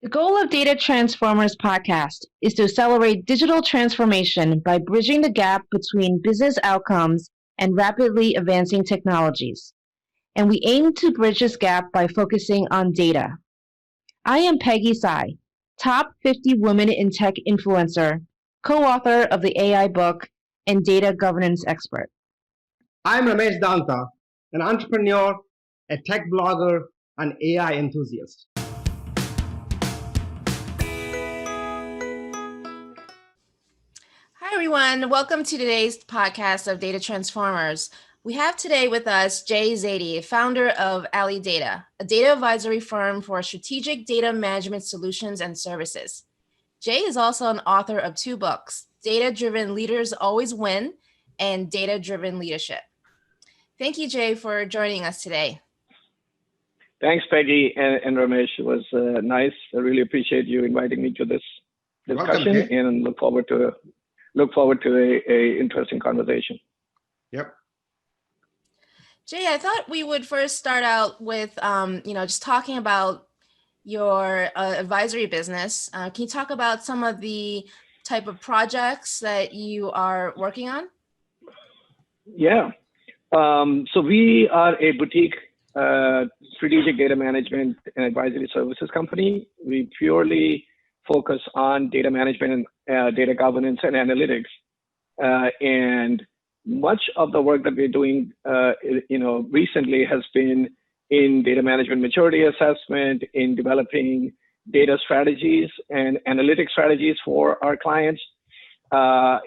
The goal of Data Transformers podcast is to accelerate digital transformation by bridging the gap between business outcomes and rapidly advancing technologies. And we aim to bridge this gap by focusing on data. I am Peggy Tsai, top 50 women in tech influencer, co-author of the AI book, and data governance expert. I'm Ramesh Danta, an entrepreneur, a tech blogger, and AI enthusiast. Hi, everyone. Welcome to today's podcast of Data Transformers. We have today with us Jay Zaidi, founder of Ali Data, a data advisory firm for strategic data management solutions and services. Jay is also an author of 2 books, Data-Driven Leaders Always Win and Data-Driven Leadership. Thank you, Jay, for joining us today. Thanks, Peggy and Ramesh. It was nice. I really appreciate you inviting me to this discussion. Welcome, and look forward to a interesting conversation. Yep. Jay, I thought we would first start out with, just talking about your advisory business. Can you talk about some of the type of projects that you are working on? Yeah. So we are a boutique strategic data management and advisory services company. We purely focus on data management and data governance and analytics. And much of the work that we're doing, recently has been in data management maturity assessment, in developing data strategies and analytic strategies for our clients,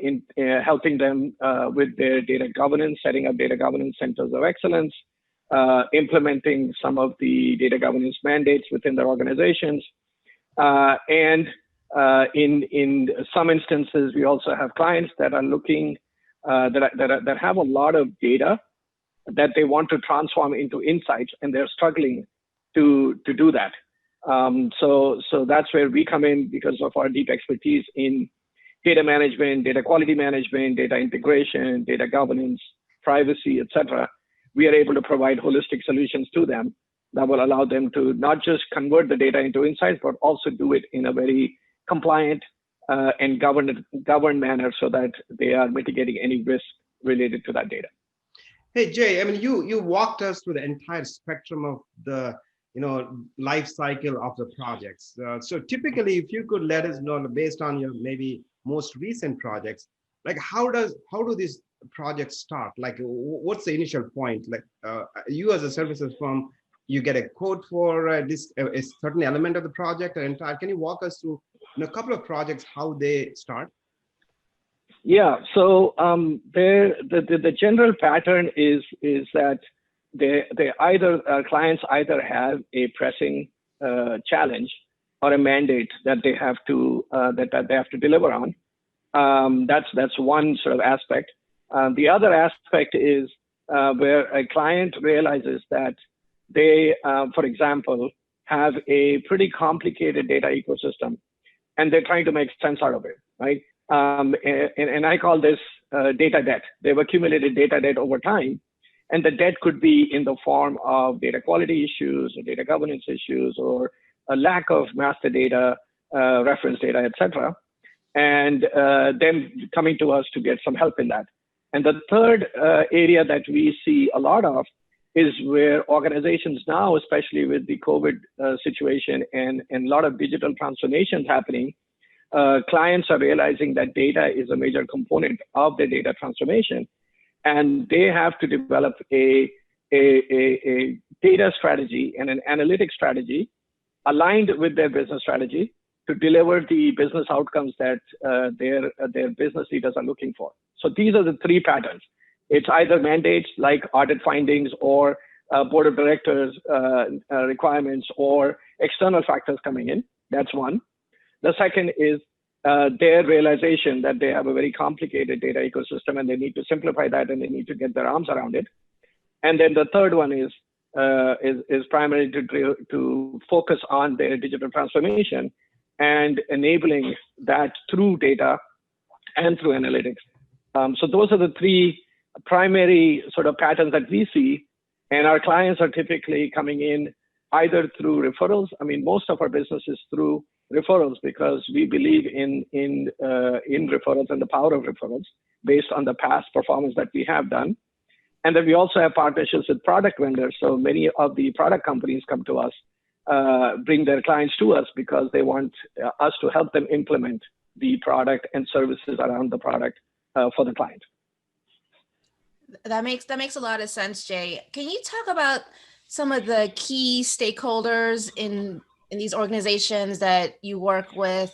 in helping them with their data governance, setting up data governance centers of excellence, implementing some of the data governance mandates within their organizations. And in some instances, we also have clients that are looking, that have a lot of data that they want to transform into insights, and they're struggling to do that. So that's where we come in because of our deep expertise in data management, data quality management, data integration, data governance, privacy, etc. We are able to provide holistic solutions to them that will allow them to not just convert the data into insights, but also do it in a very compliant and governed manner so that they are mitigating any risk related to that data. Hey, Jay, I mean, you walked us through the entire spectrum of the life cycle of the projects. So typically, if you could let us know, based on your maybe most recent projects, like how do these projects start? Like, what's the initial point? Like, you as a services firm, you get a quote for a certain element of the project or entire. Can you walk us through a couple of projects, how they start? Yeah. So the general pattern is that clients either have a pressing challenge or a mandate that they have to deliver on. That's one sort of aspect. The other aspect is where a client realizes that they, for example, have a pretty complicated data ecosystem, and they're trying to make sense out of it, right? And I call this data debt. They've accumulated data debt over time, and the debt could be in the form of data quality issues or data governance issues or a lack of master data, reference data, etc. And then coming to us to get some help in that. And the third area that we see a lot of is where organizations now, especially with the COVID situation and a lot of digital transformations happening, clients are realizing that data is a major component of their data transformation, and they have to develop a data strategy and an analytic strategy aligned with their business strategy to deliver the business outcomes that their business leaders are looking for. So these are the 3 patterns. It's either mandates like audit findings or board of directors requirements or external factors coming in. That's one. The second is their realization that they have a very complicated data ecosystem and they need to simplify that and they need to get their arms around it. And then the third one is primarily to focus on their digital transformation and enabling that through data and through analytics. So those are the 3 primary sort of patterns that we see, and our clients are typically coming in either through referrals. I mean, most of our business is through referrals because we believe in referrals and the power of referrals based on the past performance that we have done. And then we also have partnerships with product vendors. So many of the product companies come to us, bring their clients to us because they want us to help them implement the product and services around the product for the client. That makes a lot of sense, Jay. Can you talk about some of the key stakeholders in these organizations that you work with?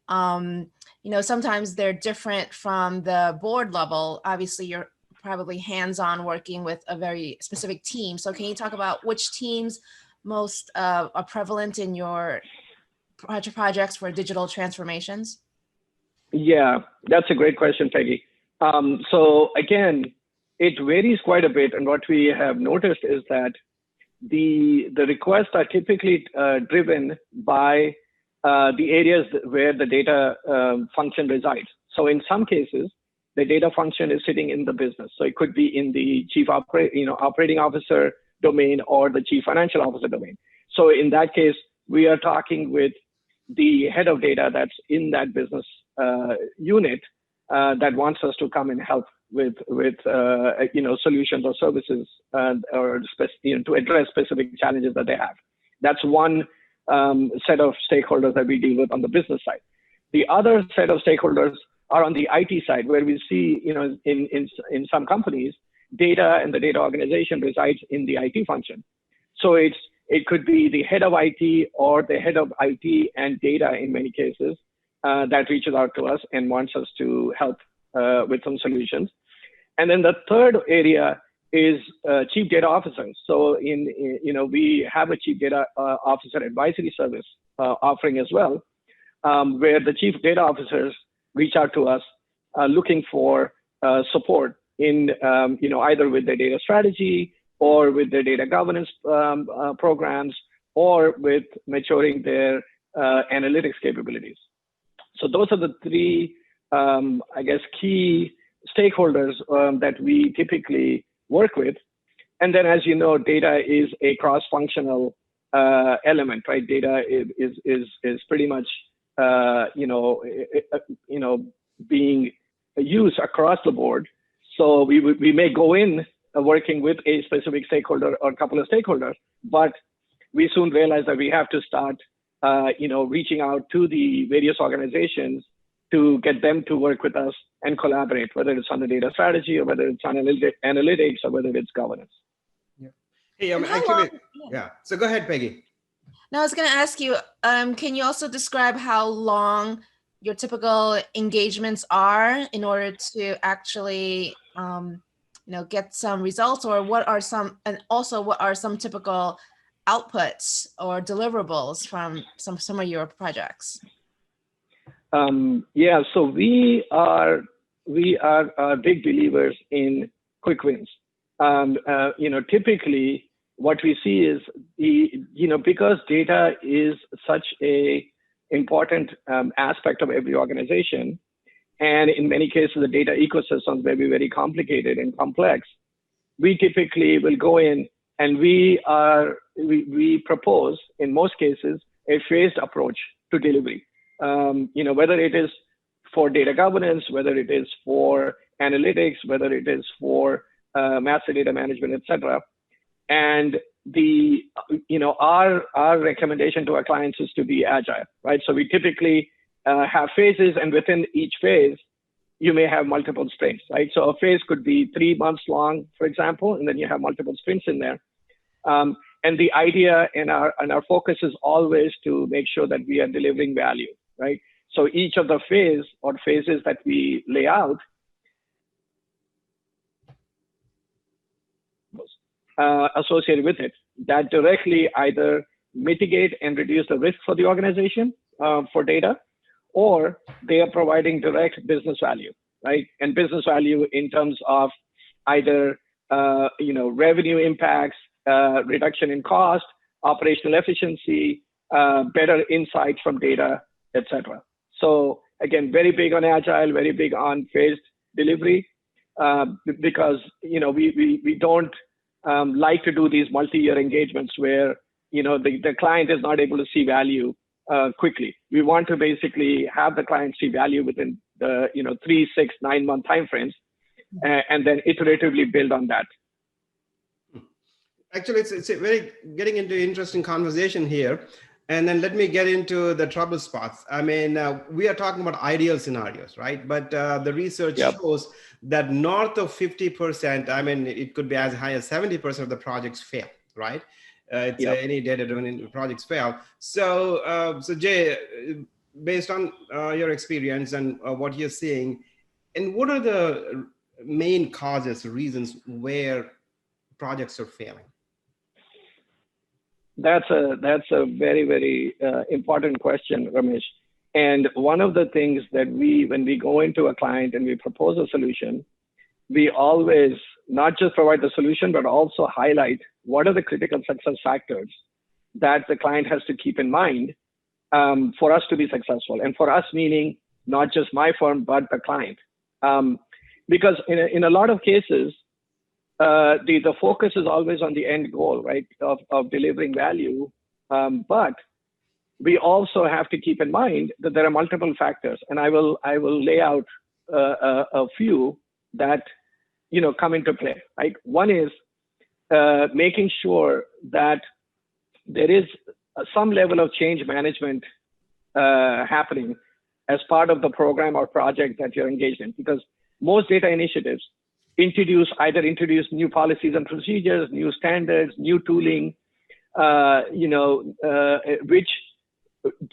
Sometimes they're different from the board level. Obviously, you're probably hands-on working with a very specific team. So can you talk about which teams most are prevalent in your projects for digital transformations? Yeah, that's a great question, Peggy. So again, it varies quite a bit. And what we have noticed is that the requests are typically driven by the areas where the data function resides. So in some cases, the data function is sitting in the business. So it could be in the chief operating officer domain or the chief financial officer domain. So in that case, we are talking with the head of data that's in that business unit that wants us to come and help with solutions or services or to address specific challenges that they have. That's one set of stakeholders that we deal with on the business side. The other set of stakeholders are on the IT side, where we see, in some companies, data and the data organization resides in the IT function. So it could be the head of IT or the head of IT and data in many cases that reaches out to us and wants us to help with some solutions. And then the third area is chief data officers. So we have a chief data officer advisory service offering as well, where the chief data officers reach out to us looking for support in either with their data strategy or with their data governance programs or with maturing their analytics capabilities. So those are the three, key stakeholders that we typically work with. And then, as you know, data is a cross-functional element, right? Data is pretty much being used across the board. So we may go in working with a specific stakeholder or a couple of stakeholders, but we soon realize that we have to start, reaching out to the various organizations to get them to work with us and collaborate, whether it's on the data strategy or whether it's on analytics or whether it's governance. Yeah. Hey, yeah. So go ahead, Peggy. Now I was going to ask you, can you also describe how long your typical engagements are in order to actually, get some results, or what are some typical outputs or deliverables from some of your projects? So we are big believers in quick wins. Typically what we see is because data is such a important aspect of every organization, and in many cases the data ecosystems may be very complicated and complex. We typically will go in and we propose in most cases a phased approach to delivery. Whether it is for data governance, whether it is for analytics, whether it is for master data management, etc. And our recommendation to our clients is to be agile, right? So we typically have phases, and within each phase, you may have multiple sprints, right? So a phase could be 3 months long, for example, and then you have multiple sprints in there. And the idea and our focus is always to make sure that we are delivering value, right? So each of the phases that we lay out associated with it that directly either mitigate and reduce the risk for the organization for data, or they are providing direct business value, right? And business value in terms of either revenue impacts, reduction in cost, operational efficiency, better insights from data, etc. So again, very big on agile, very big on phased delivery, because we don't like to do these multi-year engagements where the client is not able to see value quickly. We want to basically have the client see value within the 3, 6, 9-month timeframes, and then iteratively build on that. Actually, it's a very getting into interesting conversation here. And then let me get into the trouble spots. I mean, we are talking about ideal scenarios, right? But the research shows that north of 50%, I mean, it could be as high as 70% of the projects fail, right? Any data-driven projects fail. So, Jay, based on your experience and what you're seeing, and what are the main causes, reasons where projects are failing? That's a very, very important question, Ramesh. And one of the things that when we go into a client and we propose a solution, we always not just provide the solution, but also highlight what are the critical success factors that the client has to keep in mind for us to be successful. And for us, meaning not just my firm, but the client. Because in a lot of cases, the focus is always on the end goal, right, of delivering value. But we also have to keep in mind that there are multiple factors, and I will lay out a few that come into play. Right, one is making sure that there is some level of change management happening as part of the program or project that you're engaged in, because most data initiatives introduce new policies and procedures, new standards, new tooling, which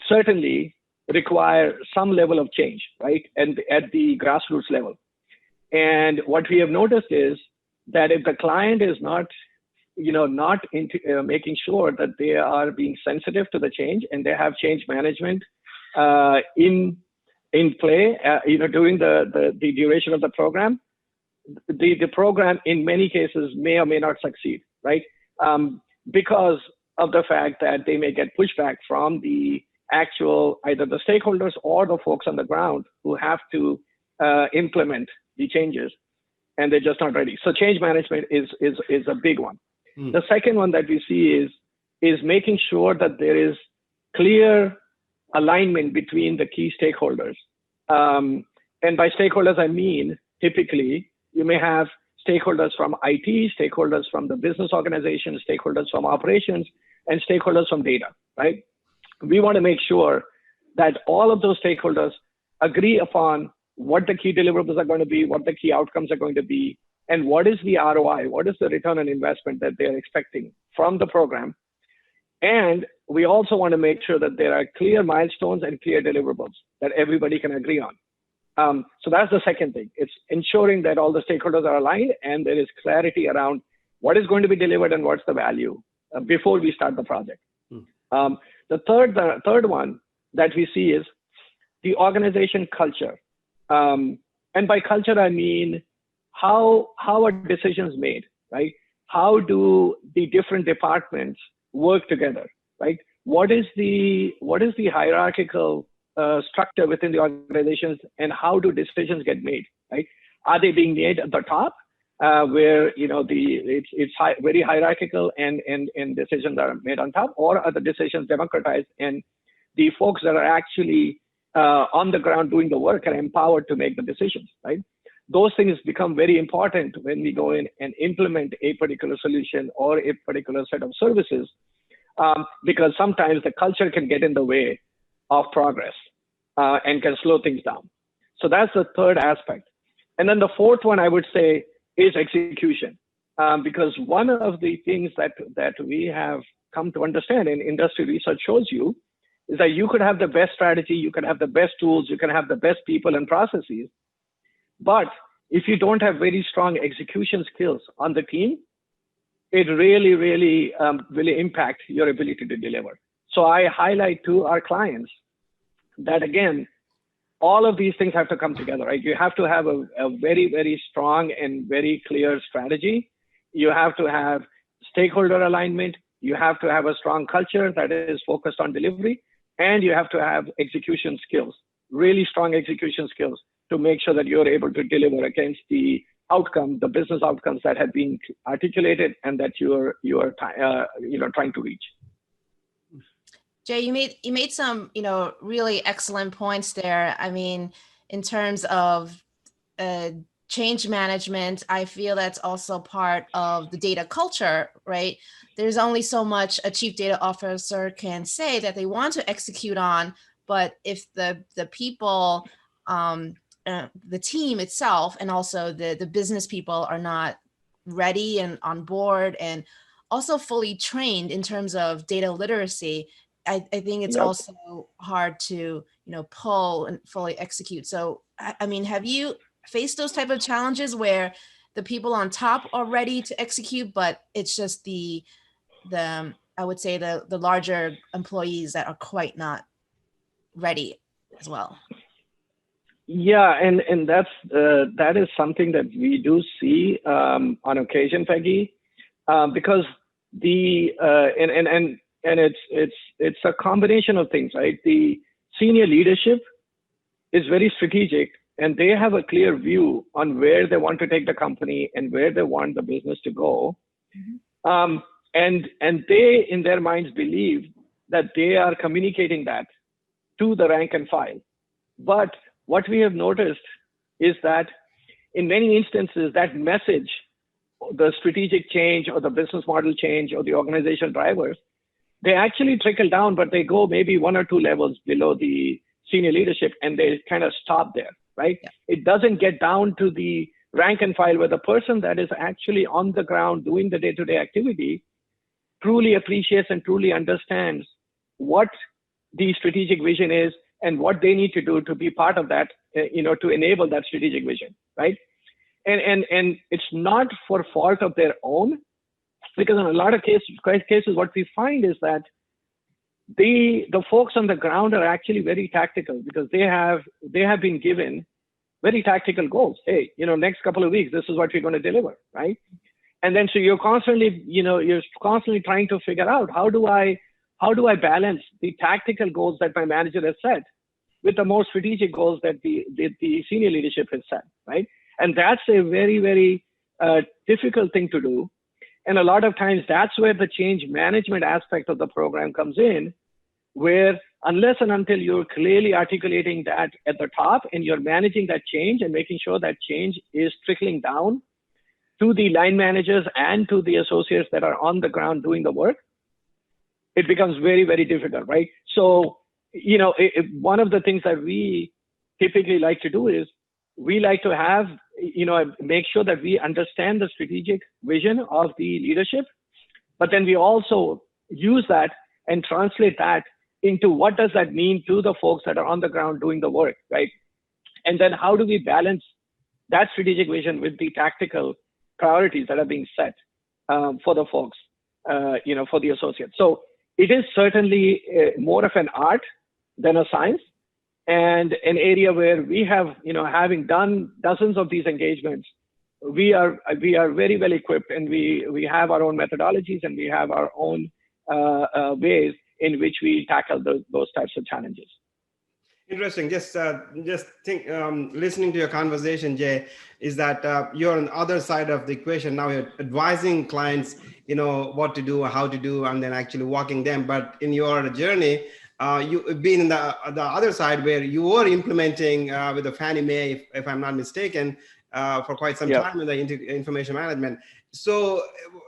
certainly require some level of change, right? And at the grassroots level. And what we have noticed is that if the client is not into making sure that they are being sensitive to the change and they have change management in play, during the duration of the program, the program in many cases may or may not succeed, right? Because of the fact that they may get pushback from the actual, either the stakeholders or the folks on the ground who have to implement the changes, and they're just not ready. So change management is a big one. The second one that we see is making sure that there is clear alignment between the key stakeholders. And by stakeholders, I mean, typically, you may have stakeholders from IT, stakeholders from the business organization, stakeholders from operations, and stakeholders from data, right? We want to make sure that all of those stakeholders agree upon what the key deliverables are going to be, what the key outcomes are going to be, and what is the ROI, what is the return on investment that they're expecting from the program. And we also want to make sure that there are clear milestones and clear deliverables that everybody can agree on. So that's the second thing. It's ensuring that all the stakeholders are aligned and there is clarity around what is going to be delivered and what's the value before we start the project. The third one that we see is the organization culture. And by culture, I mean how are decisions made, right? How do the different departments work together, right? What is the hierarchical structure within the organizations, and how do decisions get made, right? Are they being made at the top, where it's very hierarchical and decisions are made on top, or are the decisions democratized and the folks that are actually on the ground doing the work are empowered to make the decisions, right? Those things become very important when we go in and implement a particular solution or a particular set of services, because sometimes the culture can get in the way of progress and can slow things down. So that's the third aspect. And then the fourth one, I would say, is execution. Because one of the things that we have come to understand, and industry research shows you, is that you could have the best strategy, you can have the best tools, you can have the best people and processes, but if you don't have very strong execution skills on the team, it really, really will impact your ability to deliver. So I highlight to our clients that, again, all of these things have to come together, right? You have to have a very, very strong and very clear strategy. You have to have stakeholder alignment. You have to have a strong culture that is focused on delivery. And you have to have execution skills, really strong execution skills, to make sure that you're able to deliver against the outcome, the business outcomes that have been articulated and that you are trying to reach. Jay, you made some, really excellent points there. I mean, in terms of uh, change management, I feel that's also part of the data culture, right? There's only so much a chief data officer can say that they want to execute on, but if the people, the team itself, and also the business people are not ready and on board and also fully trained in terms of data literacy, I think it's Yep. also hard to, pull and fully execute. So, I mean, have you faced those type of challenges where the people on top are ready to execute, but it's just the I would say the larger employees that are quite not ready as well? Yeah, and that is something that we do see on occasion, Peggy, because the and it's a combination of things, right? The senior leadership is very strategic, and they have a clear view on where they want to take the company and where they want the business to go. Mm-hmm. And they, in their minds, believe that they are communicating that to the rank and file. But what we have noticed is that in many instances, that message, the strategic change or the business model change or the organizational drivers, they actually trickle down, but they go maybe one or two levels below the senior leadership and they kind of stop there, right? Yeah. It doesn't get down to the rank and file where the person that is actually on the ground doing the day-to-day activity truly appreciates and truly understands what the strategic vision is and what they need to do to be part of that, to enable that strategic vision, right? And it's not for fault of their own, because in a lot of cases, what we find is that the folks on the ground are actually very tactical because they have been given very tactical goals. Hey, next couple of weeks, this is what we're going to deliver, right? And then so you're constantly trying to figure out how do I balance the tactical goals that my manager has set with the more strategic goals that the senior leadership has set, right? And that's a very, very difficult thing to do. And a lot of times that's where the change management aspect of the program comes in, where unless and until you're clearly articulating that at the top and you're managing that change and making sure that change is trickling down to the line managers and to the associates that are on the ground doing the work, it becomes very, very difficult, right? So, one of the things that we typically like to do is we like to have, make sure that we understand the strategic vision of the leadership, but then we also use that and translate that into what does that mean to the folks that are on the ground doing the work, right? And then how do we balance that strategic vision with the tactical priorities that are being set for the folks, for the associates. So it is certainly more of an art than a science, and an area where we have, having done dozens of these engagements, we are very well equipped, and we have our own methodologies and we have our own ways in which we tackle those types of challenges. Interesting. Just think, listening to your conversation, Jay, is that you're on the other side of the equation. Now you're advising clients, what to do, how to do, and then actually walking them. But in your journey, you've been in the other side where you were implementing with the Fannie Mae, if I'm not mistaken, for quite some time in the information management. So,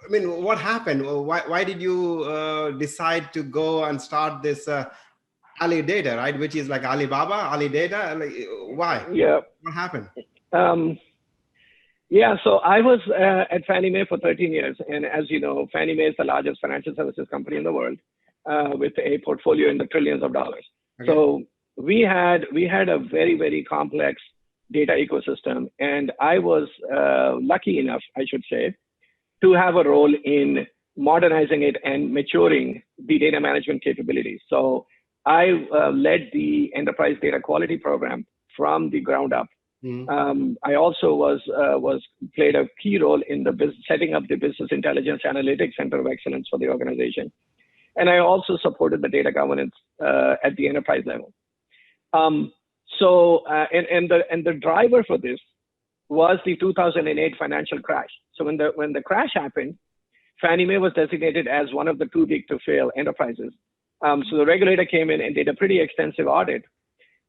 I mean, what happened? Why did you decide to go and start this Ali Data, right? Which is like Alibaba, Ali Data. Like, why? Yeah. What happened? So I was at Fannie Mae for 13 years. And as you know, Fannie Mae is the largest financial services company in the world with a portfolio in the trillions of dollars. Okay. So we had a very, very complex data ecosystem. And I was lucky enough, I should say, to have a role in modernizing it and maturing the data management capabilities. So I led the enterprise data quality program from the ground up. Mm-hmm. I also played a key role in setting up the Business Intelligence Analytics Center of Excellence for the organization, and I also supported the data governance at the enterprise level. And the driver for this was the 2008 financial crash. So when the crash happened, Fannie Mae was designated as one of the too big to fail enterprises So the regulator came in and did a pretty extensive audit,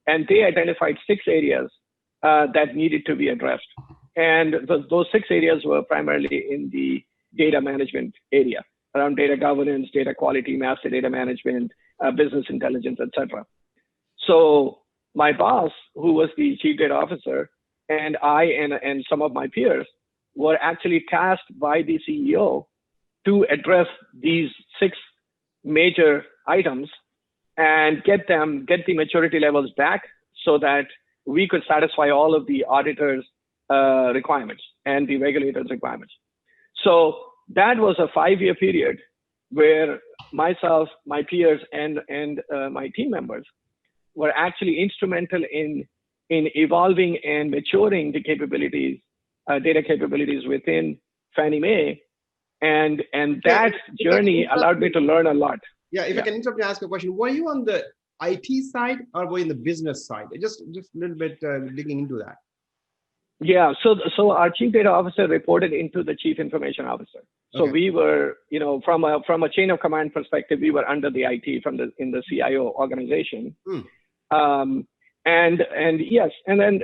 and they identified 6 areas that needed to be addressed. And those 6 areas were primarily in the data management area, around data governance, data quality, master data management, business intelligence, etc. So my boss, who was the chief data officer, and I and some of my peers were actually tasked by the CEO to address these 6 major items and get the maturity levels back so that we could satisfy all of the auditors' requirements and the regulators' requirements. So that was a 5-year period where myself, my peers, and my team members were actually instrumental in evolving and maturing the capabilities, data capabilities within Fannie Mae, and that journey allowed me to learn a lot. Yeah, if I can interrupt you, ask a question. Were you on the IT side or were you in the business side? Just a little bit digging into that. Yeah, so our chief data officer reported into the chief information officer. So Okay. we were, from a chain of command perspective, we were under the IT in the CIO organization. And yes, and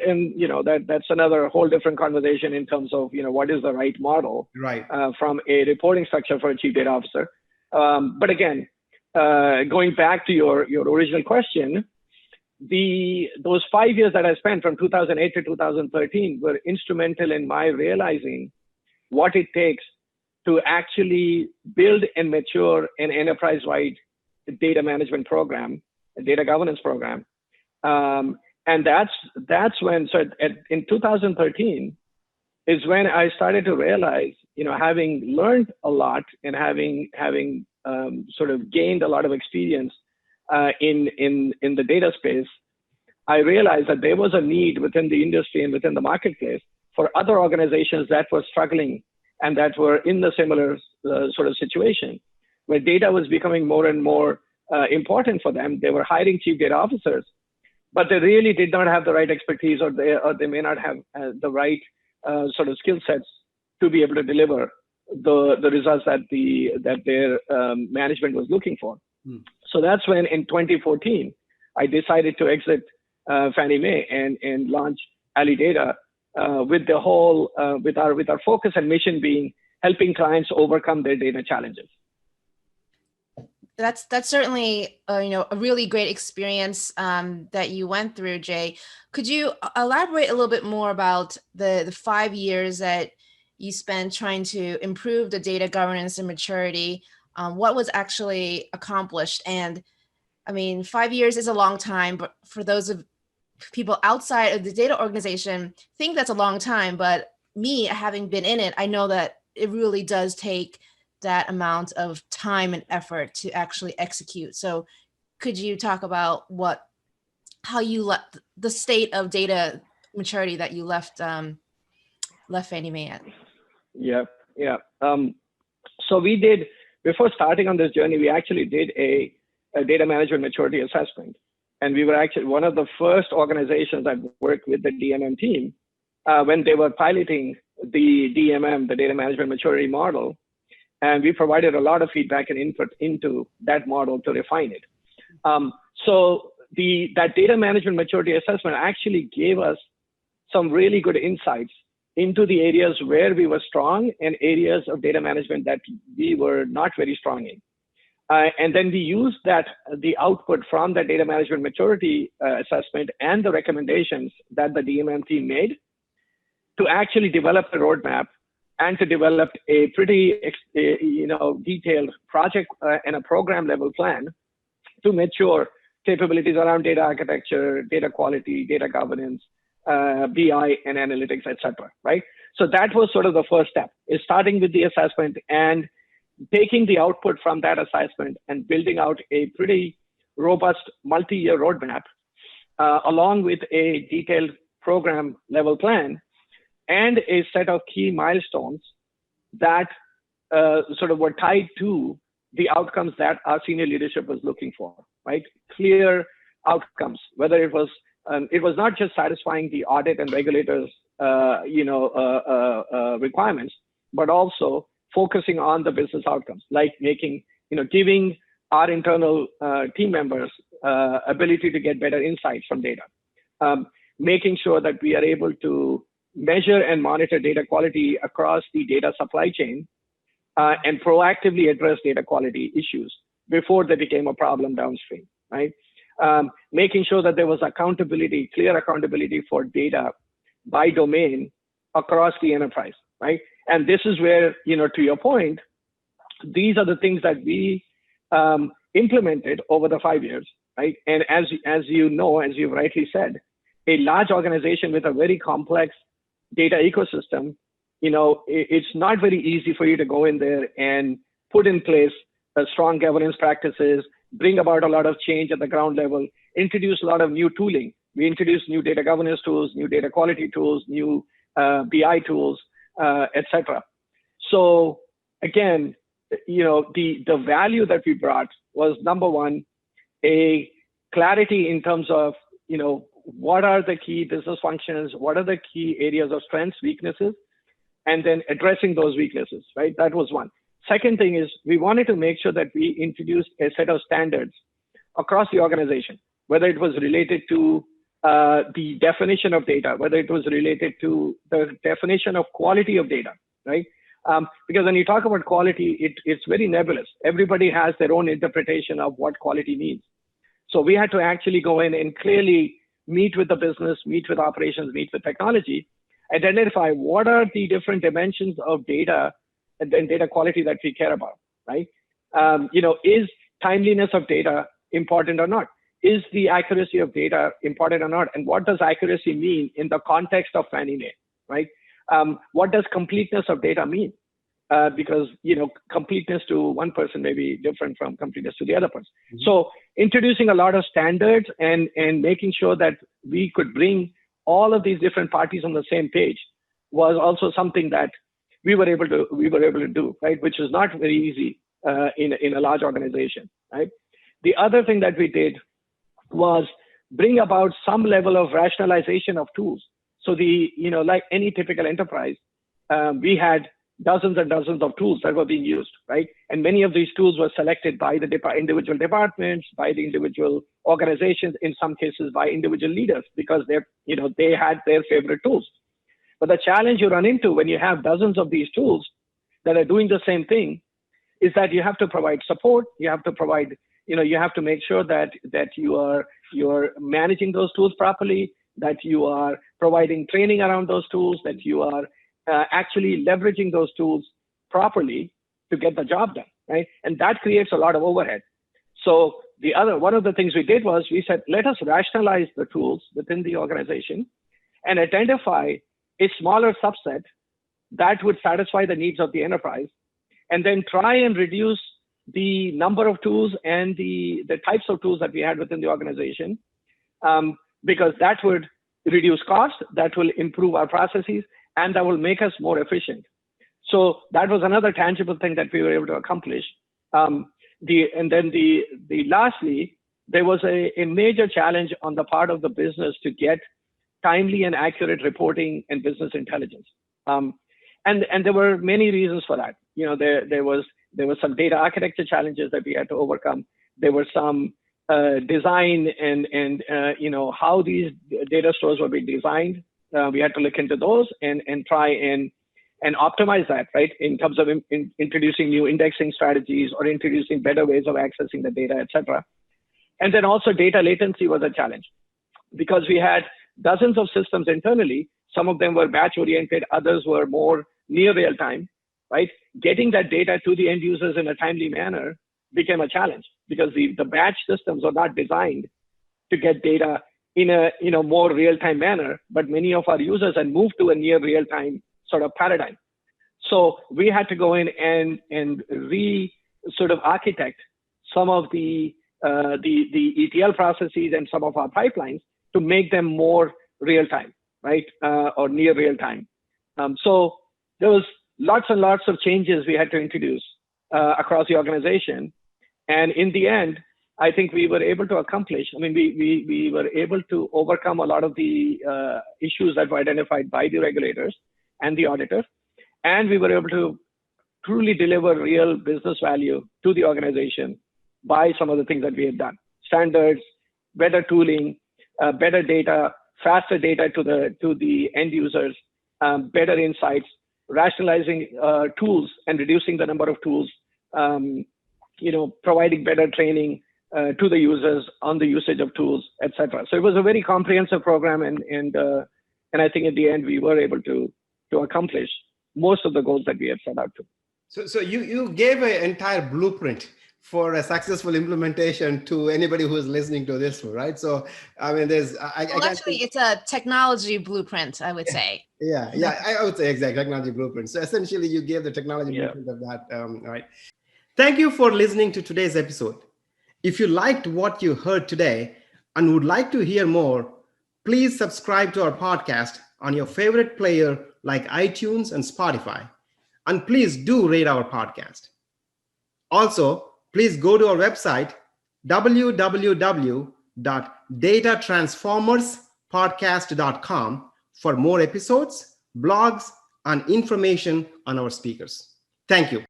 that's another whole different conversation in terms of what is the right model, Right. From a reporting structure for a chief data officer. But again, going back to your original question, those 5 years that I spent from 2008 to 2013 were instrumental in my realizing what it takes to actually build and mature an enterprise-wide data management program, a data governance program. And that's when, in 2013 is when I started to realize, having learned a lot and having sort of gained a lot of experience in the data space, I realized that there was a need within the industry and within the marketplace for other organizations that were struggling and that were in the similar sort of situation, where data was becoming more and more important for them. They were hiring chief data officers, but they really did not have the right expertise, or they may not have the right sort of skill sets to be able to deliver the results that their management was looking for. So that's when in 2014, I decided to exit Fannie Mae and launch Ali Data with our focus and mission being helping clients overcome their data challenges. That's certainly a really great experience that you went through, Jay. Could you elaborate a little bit more about the 5 years that you spent trying to improve the data governance and maturity? What was actually accomplished? And I mean, 5 years is a long time, but for those of people outside of the data organization, think that's a long time. But me, having been in it, I know that it really does take that amount of time and effort to actually execute. So could you talk about how you left the state of data maturity that you left Fannie Mae at? Yeah. So we did, before starting on this journey, we actually did a data management maturity assessment. And we were actually one of the first organizations that worked with the DMM team when they were piloting the DMM, the data management maturity model. And we provided a lot of feedback and input into that model to refine it. So that data management maturity assessment actually gave us some really good insights into the areas where we were strong and areas of data management that we were not very strong in. And then we used the output from the data management maturity assessment and the recommendations that the DMM team made to actually develop a roadmap and to develop a pretty detailed project and a program level plan to mature capabilities around data architecture, data quality, data governance, BI and analytics, etc. Right? So that was sort of the first step, is starting with the assessment and taking the output from that assessment and building out a pretty robust multi-year roadmap along with a detailed program level plan and a set of key milestones that sort of were tied to the outcomes that our senior leadership was looking for, right? Clear outcomes, whether it was not just satisfying the audit and regulators, requirements, but also focusing on the business outcomes, like giving our internal team members' ability to get better insights from data. Making sure that we are able to measure and monitor data quality across the data supply chain and proactively address data quality issues before they became a problem downstream, right? Making sure that there was accountability, clear accountability for data by domain across the enterprise, right? And this is where, to your point, these are the things that we implemented over the 5 years, right? And as you know, as you rightly said, a large organization with a very complex data ecosystem, it's not very easy for you to go in there and put in place strong governance practices, bring about a lot of change at the ground level, introduce a lot of new tooling. We introduced new data governance tools, new data quality tools, new BI tools, etc. So again, the value that we brought was, number one, a clarity in terms of, what are the key business functions, what are the key areas of strengths, weaknesses, and then addressing those weaknesses, right? That was one. Second thing is we wanted to make sure that we introduced a set of standards across the organization, whether it was related to the definition of data, whether it was related to the definition of quality of data, right? Because when you talk about quality, it's very nebulous. Everybody has their own interpretation of what quality means. So we had to actually go in and clearly meet with the business, meet with operations, meet with technology, identify what are the different dimensions of data and data quality that we care about, right? Is timeliness of data important or not? Is the accuracy of data important or not? And what does accuracy mean in the context of Fannie Mae, right? What does completeness of data mean? Because, completeness to one person may be different from completeness to the other person. Mm-hmm. So introducing a lot of standards and making sure that we could bring all of these different parties on the same page was also something that we were able to do, right? Which is not very easy in a large organization, right? The other thing that we did was bring about some level of rationalization of tools. So like any typical enterprise, we had dozens and dozens of tools that were being used, right? And many of these tools were selected by the individual departments, by the individual organizations, in some cases by individual leaders, because they had their favorite tools. But the challenge you run into when you have dozens of these tools that are doing the same thing is that you have to provide support. You have to provide, you have to make sure that you're managing those tools properly, that you are providing training around those tools, that you are actually leveraging those tools properly to get the job done, right? And that creates a lot of overhead. So one of the things we did was we said, let us rationalize the tools within the organization and identify a smaller subset that would satisfy the needs of the enterprise, and then try and reduce the number of tools and the types of tools that we had within the organization, because that would reduce cost, that will improve our processes, and that will make us more efficient. So that was another tangible thing that we were able to accomplish. Lastly, there was a major challenge on the part of the business to get timely and accurate reporting and business intelligence. And there were many reasons for that. There was some data architecture challenges that we had to overcome. There were some design and how these data stores were being designed. We had to look into those and try and optimize that, right? In terms of introducing new indexing strategies or introducing better ways of accessing the data, et cetera. And then also data latency was a challenge because we had dozens of systems internally. Some of them were batch oriented, others were more near real time, right? Getting that data to the end users in a timely manner became a challenge because the batch systems are not designed to get data in a more real-time manner, but many of our users had moved to a near real-time sort of paradigm. So we had to go in and sort of architect some of the ETL processes and some of our pipelines to make them more real-time, right, or near real-time. So there was lots and lots of changes we had to introduce across the organization, and in the end, I think we were able to accomplish. I mean, we were able to overcome a lot of the issues that were identified by the regulators and the auditors, and we were able to truly deliver real business value to the organization by some of the things that we have done. Standards, better tooling, better data, faster data to the end users, better insights, rationalizing tools and reducing the number of tools, providing better training to the users on the usage of tools, etc. So it was a very comprehensive program, and I think at the end we were able to accomplish most of the goals that we had set out to. So you gave an entire blueprint for a successful implementation to anybody who is listening to this, right? So I mean, it's a technology blueprint, I would say. Yeah, I would say exact technology blueprint. So essentially, you gave the technology blueprint of that, right? Thank you for listening to today's episode. If you liked what you heard today and would like to hear more, please subscribe to our podcast on your favorite player like iTunes and Spotify. And please do rate our podcast. Also, please go to our website, www.datatransformerspodcast.com for more episodes, blogs, and information on our speakers. Thank you.